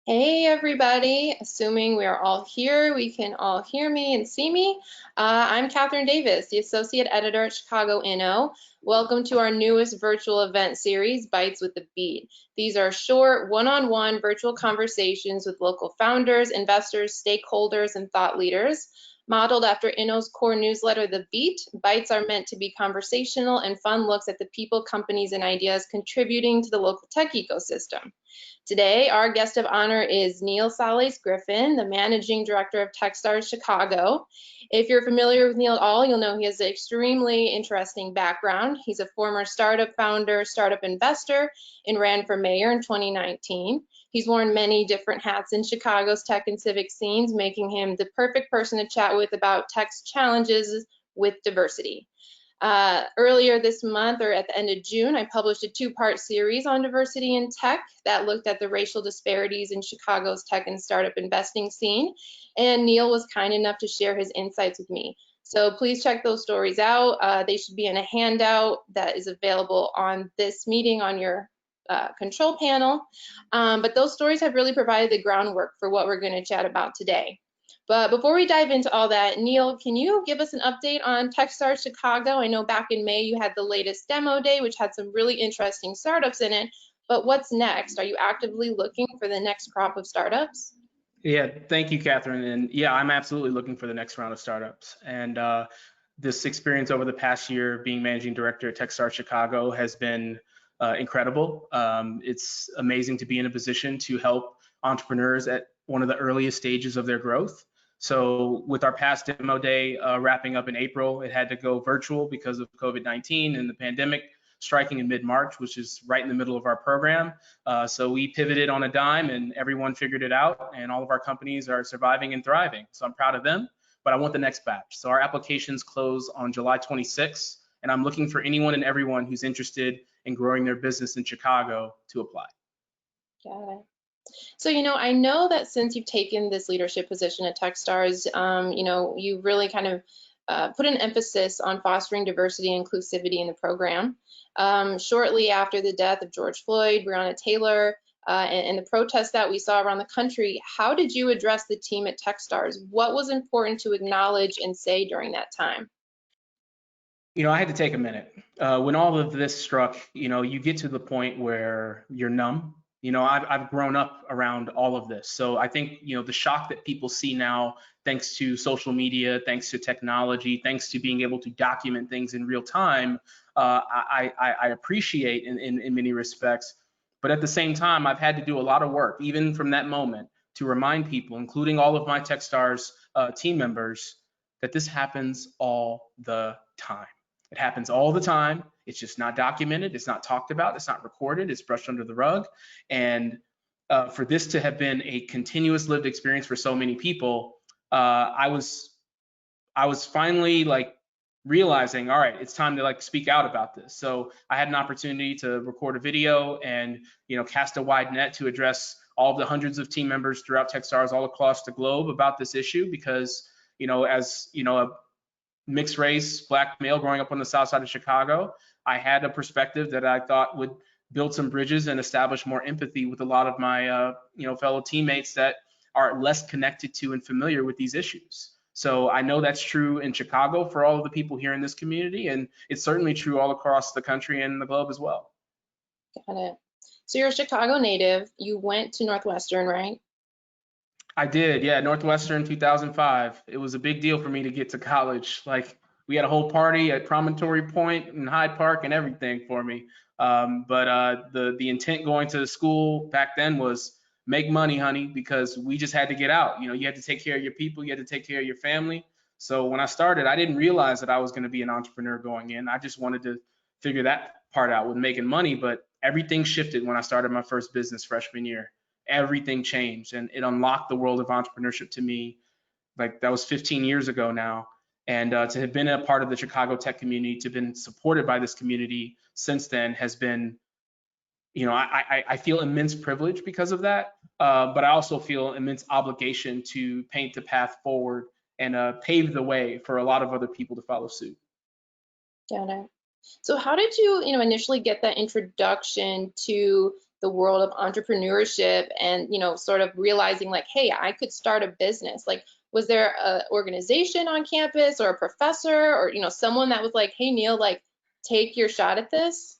Hey everybody, assuming we are all here, we can all hear me and see me. I'm Catherine Davis, the Associate Editor at Chicago Inno. Welcome to our newest virtual event series, Bytes with the Beat. These are short, one-on-one virtual conversations with local founders, investors, stakeholders, and thought leaders. Modeled after Inno's core newsletter, The Beat, Bytes are meant to be conversational and fun looks at the people, companies, and ideas contributing to the local tech ecosystem. Today, our guest of honor is Neal Sáles-Griffin, the Managing Director of Techstars Chicago. If you're familiar with Neal at all, you'll know he has an extremely interesting background. He's a former startup founder, startup investor, and ran for mayor in 2019. He's worn many different hats in Chicago's tech and civic scenes, making him the perfect person to chat with about tech's challenges with diversity. Earlier this month, or at the end of June, I published a two-part series on diversity in tech that looked at the racial disparities in Chicago's tech and startup investing scene. And Neal was kind enough to share his insights with me. So please check those stories out. They should be in a handout that is available on this meeting on your control panel. But those stories have really provided the groundwork for what we're going to chat about today. But before we dive into all that, Neal, can you give us an update on Techstars Chicago? I know back in May you had the latest demo day, which had some really interesting startups in it. But what's next? Are you actively looking for the next crop of startups? Yeah, thank you, Catherine. And yeah, I'm absolutely looking for the next round of startups. And this experience over the past year being managing director at Techstars Chicago has been incredible. It's amazing to be in a position to help entrepreneurs at one of the earliest stages of their growth. So with our past demo day wrapping up in April, it had to go virtual because of COVID-19 and the pandemic striking in mid-March, which is right in the middle of our program. So we pivoted on a dime and everyone figured it out, and all of our companies are surviving and thriving. So I'm proud of them, but I want the next batch. So our applications close on July 26th, and I'm looking for anyone and everyone who's interested in growing their business in Chicago to apply. Got it. So, I know that since you've taken this leadership position at Techstars, you really kind of put an emphasis on fostering diversity and inclusivity in the program. Shortly after the death of George Floyd, Breonna Taylor, and the protests that we saw around the country, how did you address the team at Techstars? What was important to acknowledge and say during that time? I had to take a minute. When all of this struck, you get to the point where you're numb. I've grown up around all of this. So I think, the shock that people see now, thanks to social media, thanks to technology, thanks to being able to document things in real time, I appreciate in many respects. But at the same time, I've had to do a lot of work, even from that moment, to remind people, including all of my Techstars team members, that this happens all the time. It happens all the time. It's just not documented. It's not talked about. It's not recorded. It's brushed under the rug. And for this to have been a continuous lived experience for so many people, I was finally realizing, all right, it's time to speak out about this. So I had an opportunity to record a video and cast a wide net to address all of the hundreds of team members throughout Techstars all across the globe about this issue, because as a mixed race black male growing up on the south side of Chicago, I had a perspective that I thought would build some bridges and establish more empathy with a lot of my fellow teammates that are less connected to and familiar with these issues. So I know that's true in Chicago for all of the people here in this community, and it's certainly true all across the country and the globe as well. Got it. So you're a Chicago native. You went to Northwestern, right? I did, yeah, Northwestern 2005. It was a big deal for me to get to college. We had a whole party at Promontory Point and Hyde Park and everything for me. But the intent going to school back then was make money, honey, because we just had to get out. You had to take care of your people, you had to take care of your family. So when I started, I didn't realize that I was going to be an entrepreneur going in. I just wanted to figure that part out with making money. But everything shifted when I started my first business freshman year. Everything changed, and it unlocked the world of entrepreneurship to me. That was 15 years ago now. And to have been a part of the Chicago tech community, to have been supported by this community since then has been, I feel immense privilege because of that. But I also feel immense obligation to paint the path forward and pave the way for a lot of other people to follow suit. Got it. So how did you, initially get that introduction to the world of entrepreneurship and, sort of realizing like, hey, I could start a business? Like, was there an organization on campus or a professor or, someone that was like, hey, Neal, like, take your shot at this?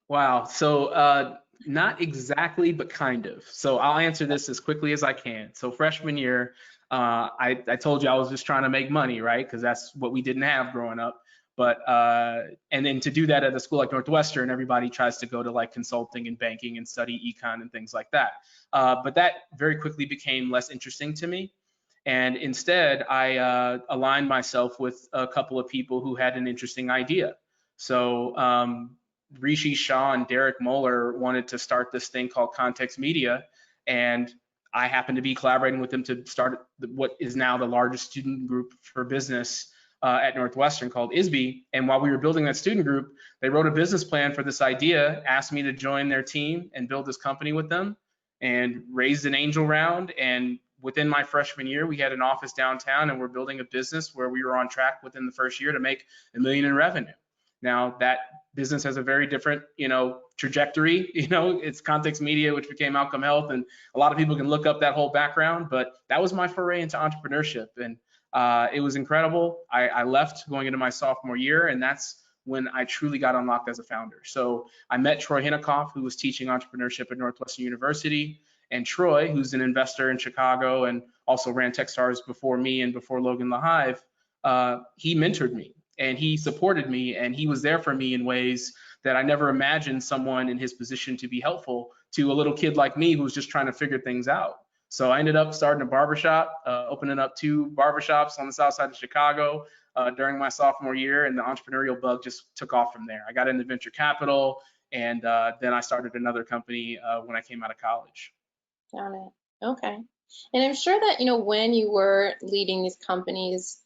Wow. So not exactly, but kind of. So I'll answer this as quickly as I can. So freshman year, I told you I was just trying to make money, right? Because that's what we didn't have growing up. But and then to do that at a school like Northwestern, everybody tries to go to like consulting and banking and study econ and things like that. But that very quickly became less interesting to me. And instead, I aligned myself with a couple of people who had an interesting idea. So Rishi Shah and Derek Moeller wanted to start this thing called Context Media, and I happened to be collaborating with them to start what is now the largest student group for business at Northwestern called ISB. And while we were building that student group, they wrote a business plan for this idea, asked me to join their team and build this company with them, and raised an angel round. And within my freshman year, we had an office downtown, and we're building a business where we were on track within the first year to make $1 million in revenue. Now that business has a very different, trajectory. It's Context Media, which became Outcome Health, and a lot of people can look up that whole background. But that was my foray into entrepreneurship, and it was incredible. I left going into my sophomore year, and that's when I truly got unlocked as a founder. So I met Troy Hinikoff, who was teaching entrepreneurship at Northwestern University, and Troy, who's an investor in Chicago and also ran Techstars before me and before Logan LaHive. He mentored me, and he supported me, and he was there for me in ways that I never imagined someone in his position to be helpful to a little kid like me who was just trying to figure things out. So I ended up starting a barbershop, opening up 2 barbershops on the south side of Chicago during my sophomore year, and the entrepreneurial bug just took off from there. I got into venture capital, and then I started another company when I came out of college. Got it. Okay. And I'm sure that, when you were leading these companies,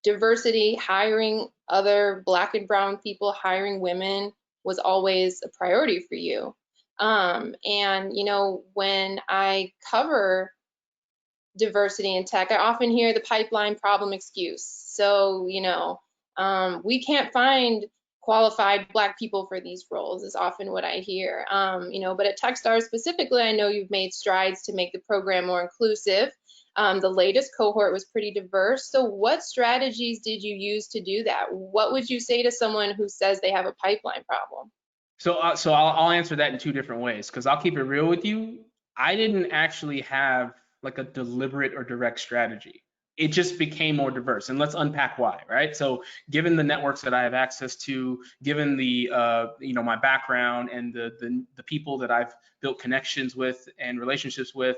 diversity, hiring other Black and brown people, hiring women was always a priority for you. And, when I cover diversity in tech, I often hear the pipeline problem excuse. So, we can't find qualified Black people for these roles is often what I hear. But at Techstars specifically, I know you've made strides to make the program more inclusive. The latest cohort was pretty diverse. So what strategies did you use to do that? What would you say to someone who says they have a pipeline problem? So I'll answer that in 2 different ways, because I'll keep it real with you. I didn't actually have like a deliberate or direct strategy. It just became more diverse, and let's unpack why, right? So given the networks that I have access to, given the my background and the people that I've built connections with and relationships with,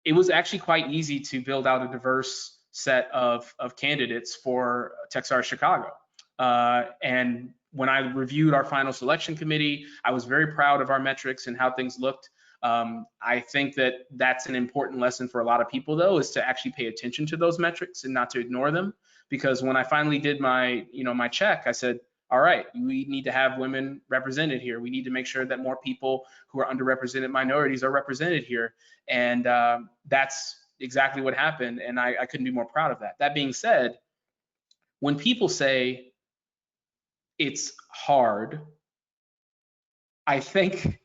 it was actually quite easy to build out a diverse set of candidates for Techstars Chicago. And when I reviewed our final selection committee, I was very proud of our metrics and how things looked. I think that that's an important lesson for a lot of people, though, is to actually pay attention to those metrics and not to ignore them. Because when I finally did my, my check, I said, all right, we need to have women represented here. We need to make sure that more people who are underrepresented minorities are represented here. And that's exactly what happened. And I couldn't be more proud of that. That being said, when people say it's hard, I think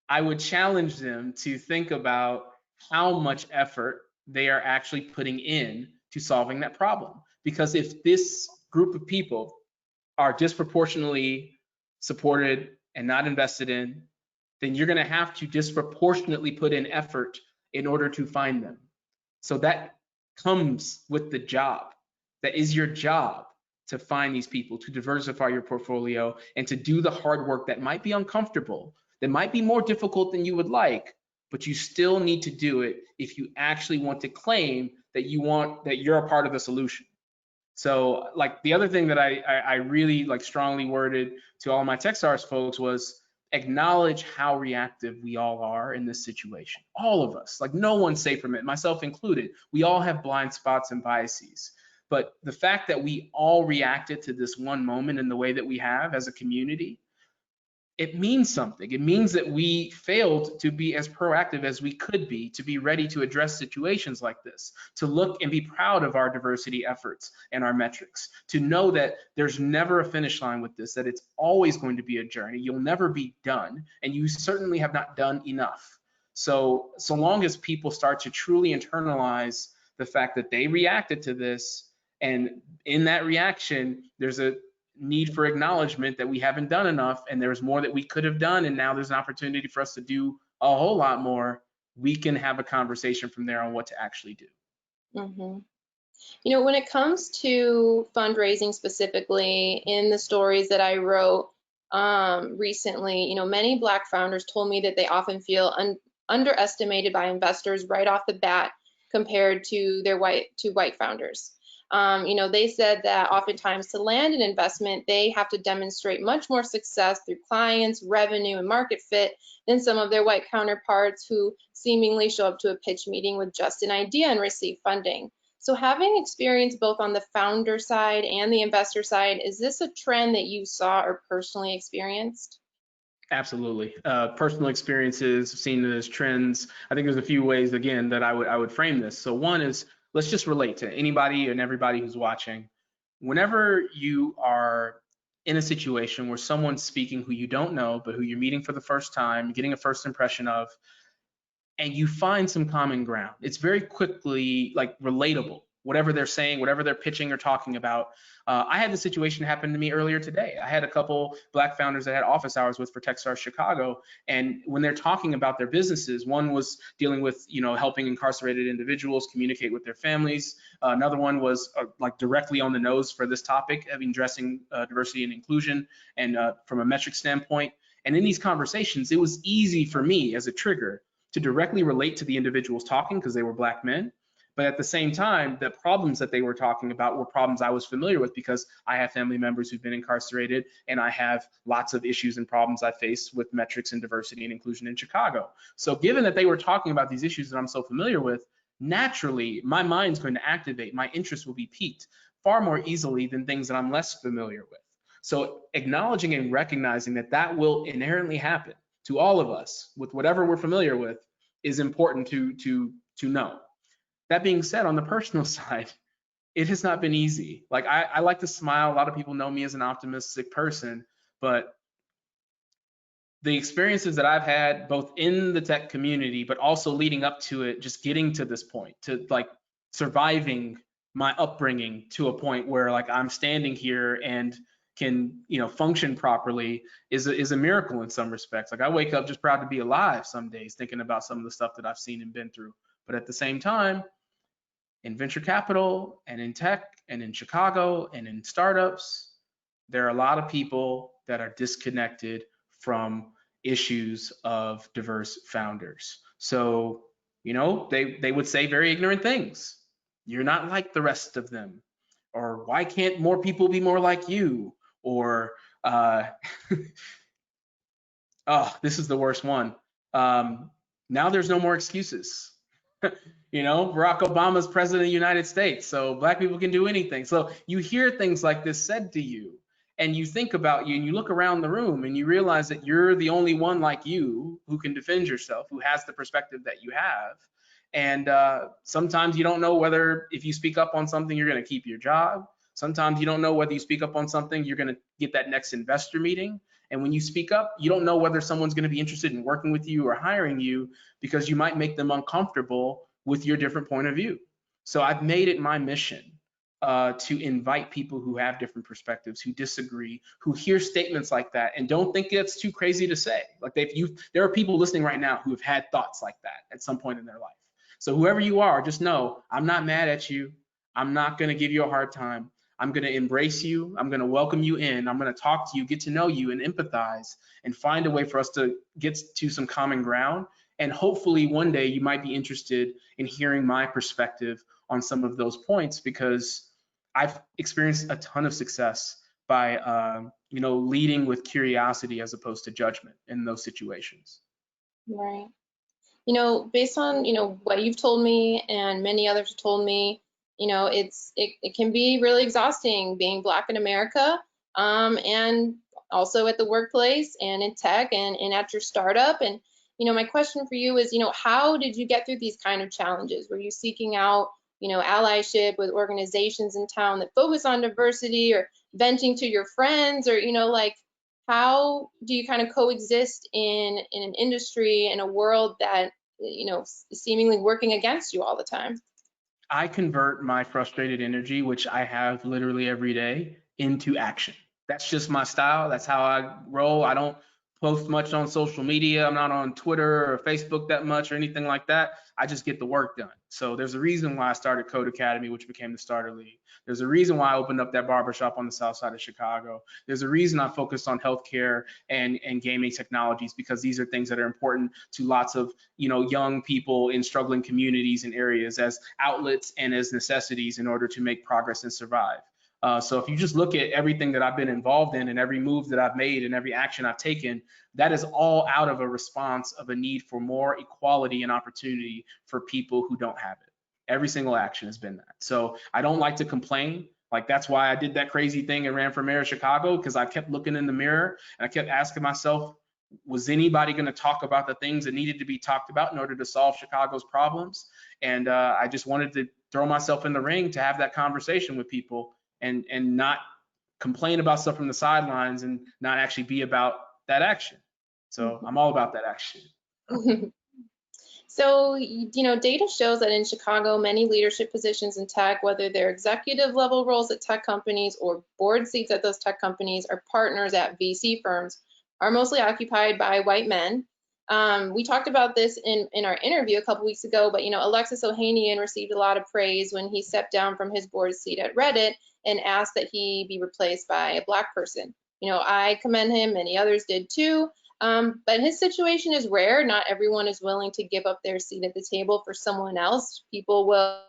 I would challenge them to think about how much effort they are actually putting in to solving that problem. Because if this group of people are disproportionately supported and not invested in, then you're going to have to disproportionately put in effort in order to find them. So that comes with the job. That is your job, to find these people, to diversify your portfolio, and to do the hard work that might be uncomfortable, that might be more difficult than you would like, but you still need to do it if you actually want to claim that you're a part of the solution. So like the other thing that I really like strongly worded to all my Techstars folks was acknowledge how reactive we all are in this situation. All of us, like no one's safe from it, myself included. We all have blind spots and biases. But the fact that we all reacted to this one moment in the way that we have as a community it means something. It means that we failed to be as proactive as we could be, to be ready to address situations like this, to look and be proud of our diversity efforts and our metrics, to know that there's never a finish line with this, that it's always going to be a journey. You'll never be done, and you certainly have not done enough. So long as people start to truly internalize the fact that they reacted to this, and in that reaction, there's a need for acknowledgement that we haven't done enough, and there's more that we could have done, and now there's an opportunity for us to do a whole lot more, we can have a conversation from there on what to actually do. Mm-hmm. You know, when it comes to fundraising specifically, in the stories that I wrote recently, you know, many Black founders told me that they often feel underestimated by investors right off the bat compared to their white founders. You know, they said that oftentimes to land an investment, they have to demonstrate much more success through clients, revenue, and market fit than some of their white counterparts who seemingly show up to a pitch meeting with just an idea and receive funding. So having experience both on the founder side and the investor side, is this a trend that you saw or personally experienced? Absolutely. Personal experiences, seen it as trends. I think there's a few ways, again, that I would frame this. So one is, let's just relate to anybody and everybody who's watching. Whenever you are in a situation where someone's speaking who you don't know, but who you're meeting for the first time, getting a first impression of, and you find some common ground, it's very quickly like relatable. Whatever they're saying, whatever they're pitching or talking about. I had the situation happen to me earlier today. I had a couple Black founders that I had office hours with for Techstars Chicago, and when they're talking about their businesses, one was dealing with, you know, helping incarcerated individuals communicate with their families. Another one was like directly on the nose for this topic, addressing diversity and inclusion, and from a metric standpoint. And in these conversations, it was easy for me as a trigger to directly relate to the individuals talking because they were Black men. But at the same time, the problems that they were talking about were problems I was familiar with because I have family members who've been incarcerated, and I have lots of issues and problems I face with metrics and diversity and inclusion in Chicago. So given that they were talking about these issues that I'm so familiar with, naturally, my mind's going to activate, my interest will be piqued far more easily than things that I'm less familiar with. So acknowledging and recognizing that that will inherently happen to all of us with whatever we're familiar with is important to know. That being said, on the personal side, it has not been easy. Like I like to smile. A lot of people know me as an optimistic person, but the experiences that I've had both in the tech community, but also leading up to it, just getting to this point, to like surviving my upbringing to a point where like I'm standing here and can, you know, function properly is a miracle in some respects. Like I wake up just proud to be alive some days, thinking about some of the stuff that I've seen and been through. But at the same time, in venture capital and in tech and in Chicago and in startups, there are a lot of people that are disconnected from issues of diverse founders. So, you know, they would say very ignorant things. You're not like the rest of them. Or why can't more people be more like you? Or, oh, this is the worst one. Now there's no more excuses. You know, Barack Obama's president of the United States, so Black people can do anything. So you hear things like this said to you, and you think about you, and you look around the room, and you realize that you're the only one like you who can defend yourself, who has the perspective that you have. And sometimes you don't know whether if you speak up on something, you're going to keep your job. Sometimes you don't know whether you speak up on something, you're going to get that next investor meeting. And when you speak up, you don't know whether someone's going to be interested in working with you or hiring you because you might make them uncomfortable with your different point of view. So I've made it my mission to invite people who have different perspectives, who disagree, who hear statements like that and don't think it's too crazy to say. Like there are people listening right now who have had thoughts like that at some point in their life. So whoever you are, just know I'm not mad at you. I'm not going to give you a hard time. I'm going to embrace you. I'm going to welcome you in. I'm going to talk to you, get to know you, and empathize, and find a way for us to get to some common ground. And hopefully one day you might be interested in hearing my perspective on some of those points, because I've experienced a ton of success by you know, leading with curiosity as opposed to judgment in those situations. Right. You know, based on, you know, what you've told me and many others have told me, you know, it can be really exhausting being Black in America, and also at the workplace and in tech and at your startup. And, my question for you is, how did you get through these kind of challenges? Were you seeking out, allyship with organizations in town that focus on diversity, or venting to your friends, or, like, how do you kind of coexist in an industry, in a world that, seemingly working against you all the time? I convert my frustrated energy, which I have literally every day, into action. That's just my style. That's how I roll. I don't post much on social media. I'm not on Twitter or Facebook that much or anything like that. I just get the work done. So there's a reason why I started Code Academy, which became the Starter League. There's a reason why I opened up that barbershop on the south side of Chicago. There's a reason I focused on healthcare and gaming technologies, because these are things that are important to lots of young people in struggling communities and areas as outlets and as necessities in order to make progress and survive. So if you just look at everything that I've been involved in and every move that I've made and every action I've taken, that is all out of a response of a need for more equality and opportunity for people who don't have it. Every single action has been that. So I don't like to complain. Like, that's why I did that crazy thing and ran for mayor of Chicago, because I kept looking in the mirror and I kept asking myself, was anybody going to talk about the things that needed to be talked about in order to solve Chicago's problems? And I just wanted to throw myself in the ring to have that conversation with people and not complain about stuff from the sidelines and not actually be about that action. So I'm all about that action. So, data shows that in Chicago, many leadership positions in tech, whether they're executive level roles at tech companies or board seats at those tech companies or partners at VC firms, are mostly occupied by white men. We talked about this in our interview a couple weeks ago, but, Alexis Ohanian received a lot of praise when he stepped down from his board seat at Reddit and asked that he be replaced by a Black person. I commend him, many others did too. But his situation is rare. Not everyone is willing to give up their seat at the table for someone else. People will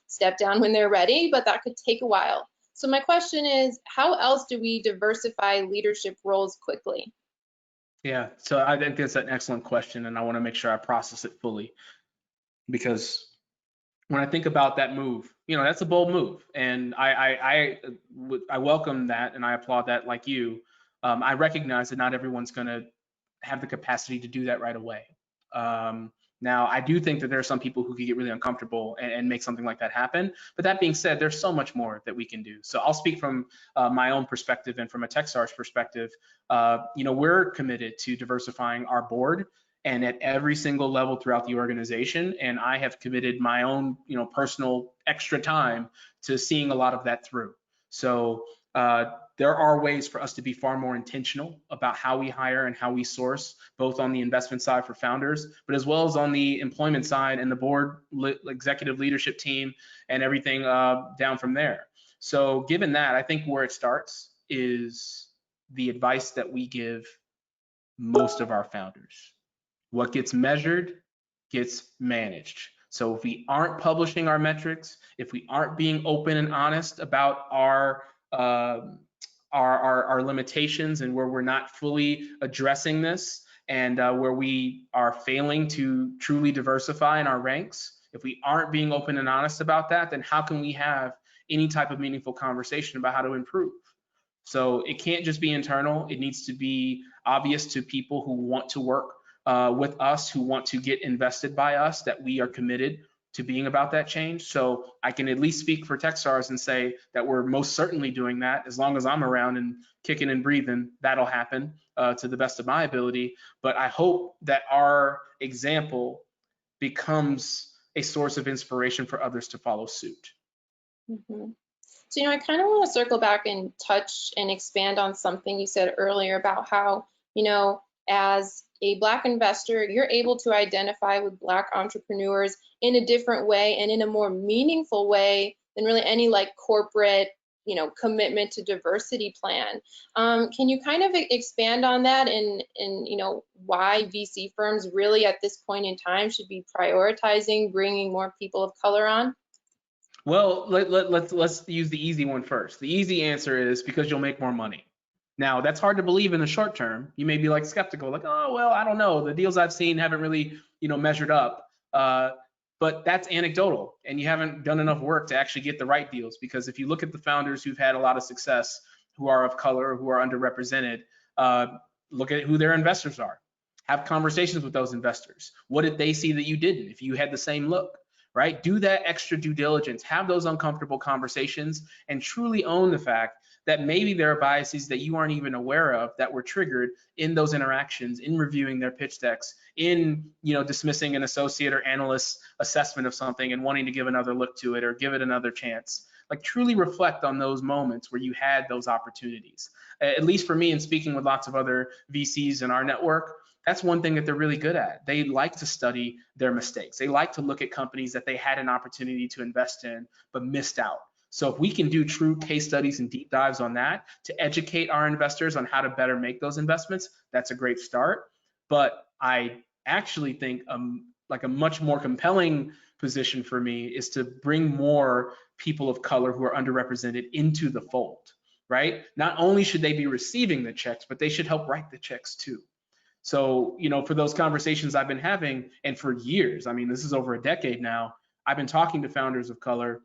step down when they're ready, but that could take a while. So my question is, how else do we diversify leadership roles quickly? Yeah, so I think that's an excellent question, and I want to make sure I process it fully, because when I think about that move, that's a bold move, and I welcome that and I applaud that. Like you, I recognize that not everyone's going to have the capacity to do that right away. Now, I do think that there are some people who could get really uncomfortable and make something like that happen. But that being said, there's so much more that we can do. So I'll speak from my own perspective and from a Techstars perspective. We're committed to diversifying our board and at every single level throughout the organization. And I have committed my own, personal extra time to seeing a lot of that through. So there are ways for us to be far more intentional about how we hire and how we source, both on the investment side for founders, but as well as on the employment side and the board executive leadership team and everything down from there. So given that, I think where it starts is the advice that we give most of our founders. What gets measured gets managed. So if we aren't publishing our metrics, if we aren't being open and honest about our limitations and where we're not fully addressing this, and where we are failing to truly diversify in our ranks, if we aren't being open and honest about that, then how can we have any type of meaningful conversation about how to improve? So it can't just be internal. It needs to be obvious to people who want to work with us, who want to get invested by us, that we are committed to being about that change. So I can at least speak for Techstars and say that we're most certainly doing that. As long as I'm around and kicking and breathing, that'll happen to the best of my ability. But I hope that our example becomes a source of inspiration for others to follow suit. Mm-hmm. So, I kind of want to circle back and touch and expand on something you said earlier about how, as a Black investor, you're able to identify with Black entrepreneurs in a different way and in a more meaningful way than really any corporate, commitment to diversity plan. Can you kind of expand on that and why VC firms really at this point in time should be prioritizing bringing more people of color on? Well, let's use the easy one first. The easy answer is because you'll make more money. Now, that's hard to believe in the short term. You may be skeptical, oh, well, I don't know. The deals I've seen haven't really, measured up. But that's anecdotal, and you haven't done enough work to actually get the right deals. Because if you look at the founders who've had a lot of success, who are of color, who are underrepresented, Look at who their investors are. Have conversations with those investors. What did they see that you didn't if you had the same look, right? Do that extra due diligence, have those uncomfortable conversations, and truly own the fact that maybe there are biases that you aren't even aware of that were triggered in those interactions, in reviewing their pitch decks, in dismissing an associate or analyst assessment of something and wanting to give another look to it or give it another chance. Like, truly reflect on those moments where you had those opportunities. At least for me, and speaking with lots of other VCs in our network, that's one thing that they're really good at. They like to study their mistakes. They like to look at companies that they had an opportunity to invest in but missed out. So if we can do true case studies and deep dives on that to educate our investors on how to better make those investments, that's a great start. But I actually think like a much more compelling position for me is to bring more people of color who are underrepresented into the fold, right? Not only should they be receiving the checks, but they should help write the checks too. So, for those conversations I've been having, and for years, I mean, this is over a decade now, I've been talking to founders of color,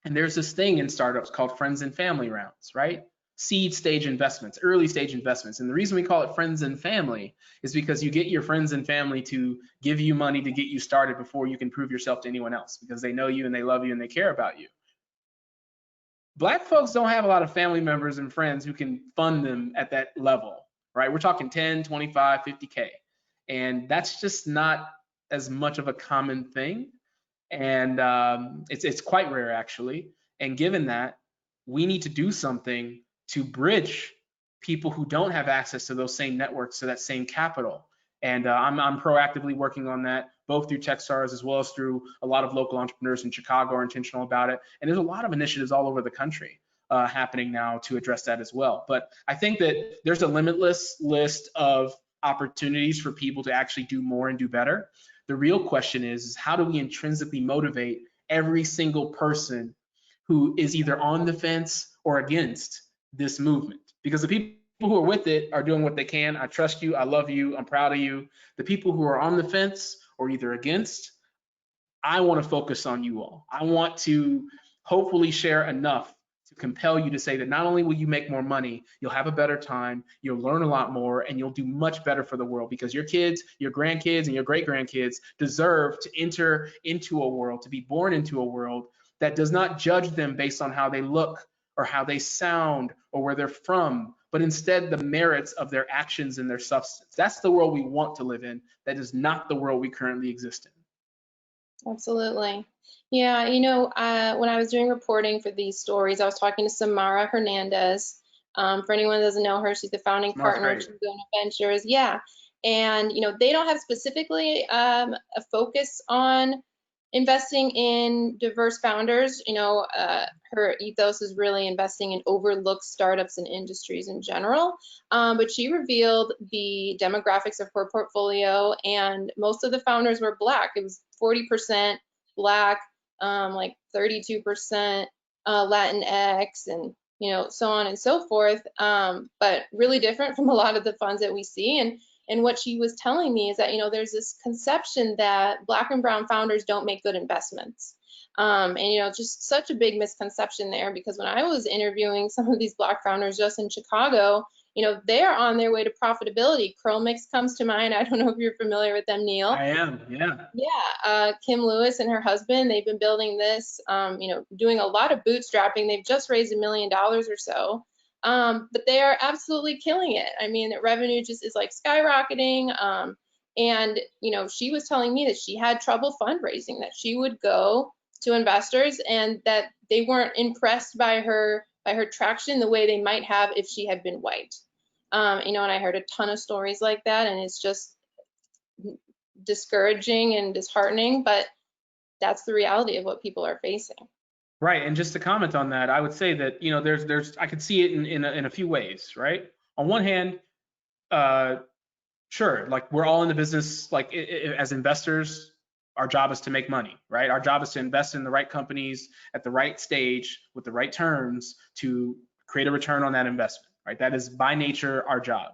and there's this thing in startups called friends and family rounds, right? Seed stage investments, early stage investments. And the reason we call it friends and family is because you get your friends and family to give you money to get you started before you can prove yourself to anyone else, because they know you and they love you and they care about you. Black folks don't have a lot of family members and friends who can fund them at that level, right? We're talking 10, 25, 50K. And that's just not as much of a common thing. And it's quite rare, actually. And given that, we need to do something to bridge people who don't have access to those same networks, to that same capital. And I'm proactively working on that, both through Techstars as well as through a lot of local entrepreneurs in Chicago are intentional about it. And there's a lot of initiatives all over the country happening now to address that as well. But I think that there's a limitless list of opportunities for people to actually do more and do better. The real question is how do we intrinsically motivate every single person who is either on the fence or against this movement? Because the people who are with it are doing what they can. I trust you. I love you. I'm proud of you. The people who are on the fence or either against, I want to focus on you all. I want to hopefully share enough to compel you to say that not only will you make more money, you'll have a better time, you'll learn a lot more, and you'll do much better for the world, because your kids, your grandkids, and your great-grandkids deserve to enter into a world, to be born into a world that does not judge them based on how they look or how they sound or where they're from, but instead the merits of their actions and their substance. That's the world we want to live in. That is not the world we currently exist in. Absolutely. Yeah, when I was doing reporting for these stories, I was talking to Samara Hernandez. For anyone that doesn't know her, she's the founding partner of Breonna Ventures. Yeah, and they don't have specifically a focus on investing in diverse founders. Her ethos is really investing in overlooked startups and industries in general. But she revealed the demographics of her portfolio, and most of the founders were Black. It was 40% Black, like 32% Latinx, and so on and so forth. But really different from a lot of the funds that we see. And what she was telling me is that there's this conception that Black and brown founders don't make good investments. And just such a big misconception there, because when I was interviewing some of these Black founders just in Chicago, they're on their way to profitability. Curl-Mix comes to mind. I don't know if you're familiar with them, Neal. I am, yeah. Yeah, Kim Lewis and her husband, they've been building this, doing a lot of bootstrapping. They've just raised $1 million or so. But they are absolutely killing it. I mean, the revenue just is like skyrocketing. And she was telling me that she had trouble fundraising, that she would go to investors and that they weren't impressed by her traction the way they might have if she had been white. And I heard a ton of stories like that, and it's just discouraging and disheartening, but that's the reality of what people are facing. Right, and just to comment on that, I would say that there's I could see it in a few ways, right? On one hand, sure, like we're all in the business, like as investors, our job is to make money, right? Our job is to invest in the right companies at the right stage with the right terms to create a return on that investment, right? That is by nature our job.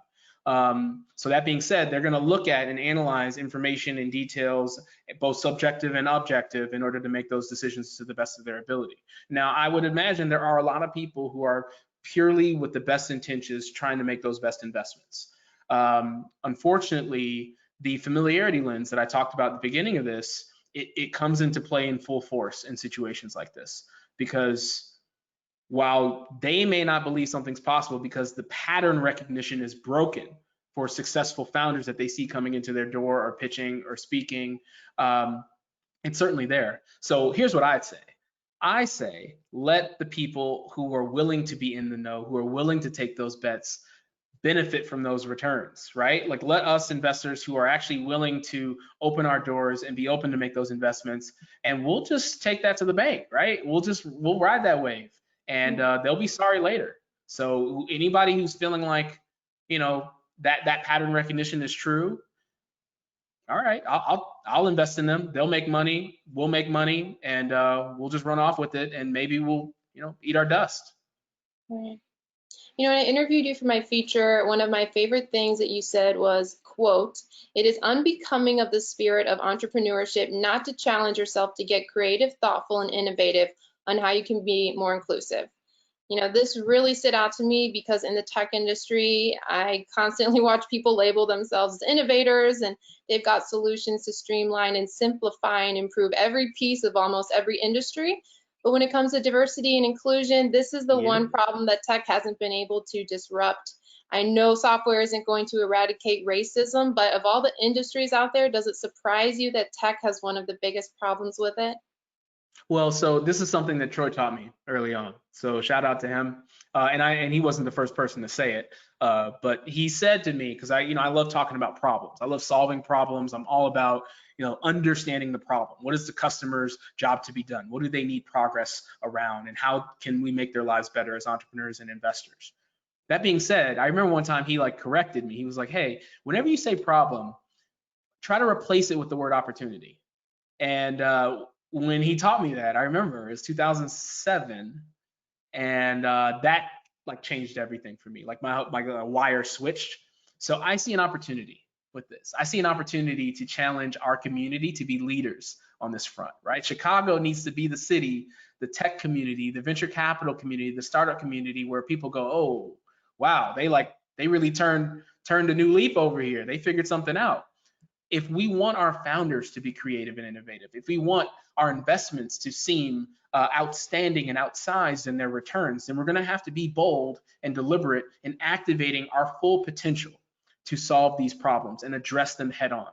So that being said, they're going to look at and analyze information and details, both subjective and objective, in order to make those decisions to the best of their ability. Now, I would imagine there are a lot of people who are purely with the best intentions, trying to make those best investments. Unfortunately, the familiarity lens that I talked about at the beginning of this, it comes into play in full force in situations like this, because while they may not believe something's possible because the pattern recognition is broken for successful founders that they see coming into their door or pitching or speaking, it's certainly there. So here's what I'd say. I say, let the people who are willing to be in the know, who are willing to take those bets, benefit from those returns, right? Like, let us investors who are actually willing to open our doors and be open to make those investments, and we'll just take that to the bank, right? We'll ride that wave, and they'll be sorry later. So anybody who's feeling like, you know, that pattern recognition is true, all right, I'll invest in them. They'll make money, we'll make money, and we'll just run off with it, and maybe we'll, you know, eat our dust. Right. You know, when I interviewed you for my feature, one of my favorite things that you said was, quote, "It is unbecoming of the spirit of entrepreneurship not to challenge yourself to get creative, thoughtful, and innovative on how you can be more inclusive." You know, this really stood out to me because in the tech industry, I constantly watch people label themselves as innovators, and they've got solutions to streamline and simplify and improve every piece of almost every industry. But when it comes to diversity and inclusion, this is the one problem that tech hasn't been able to disrupt. I know software isn't going to eradicate racism, but of all the industries out there, does it surprise you that tech has one of the biggest problems with it? Well, so this is something that Troy taught me early on. So shout out to him. And he wasn't the first person to say it, but he said to me, because I love talking about problems. I love solving problems. I'm all about, understanding the problem. What is the customer's job to be done? What do they need progress around? And how can we make their lives better as entrepreneurs and investors? That being said, I remember one time he corrected me. He was like, "Hey, whenever you say problem, try to replace it with the word opportunity." And when he taught me that, I remember it was 2007, and that changed everything for me. My wire switched. So I see an opportunity with this. I see an opportunity to challenge our community to be leaders on this front, right? Chicago needs to be the city, the tech community, the venture capital community, the startup community where people go, "Oh, wow, they really turned a new leaf over here. They figured something out." If we want our founders to be creative and innovative, if we want our investments to seem outstanding and outsized in their returns, then we're going to have to be bold and deliberate in activating our full potential to solve these problems and address them head on.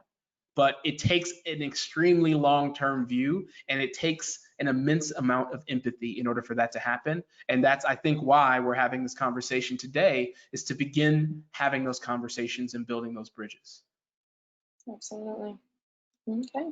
But it takes an extremely long-term view, and it takes an immense amount of empathy in order for that to happen. And that's, I think, why we're having this conversation today, is to begin having those conversations and building those bridges. Absolutely. Okay.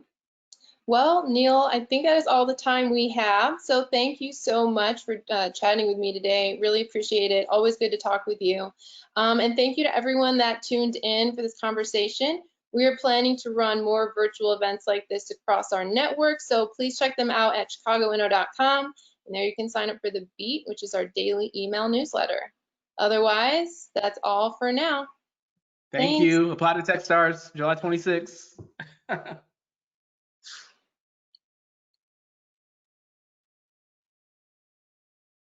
Well, Neal, I think that is all the time we have. So thank you so much for chatting with me today. Really appreciate it. Always good to talk with you. And thank you to everyone that tuned in for this conversation. We are planning to run more virtual events like this across our network. So please check them out at chicagoinno.com. And there you can sign up for the Beat, which is our daily email newsletter. Otherwise, that's all for now. Thank Thanks. you. Apply to Techstars, July 26th.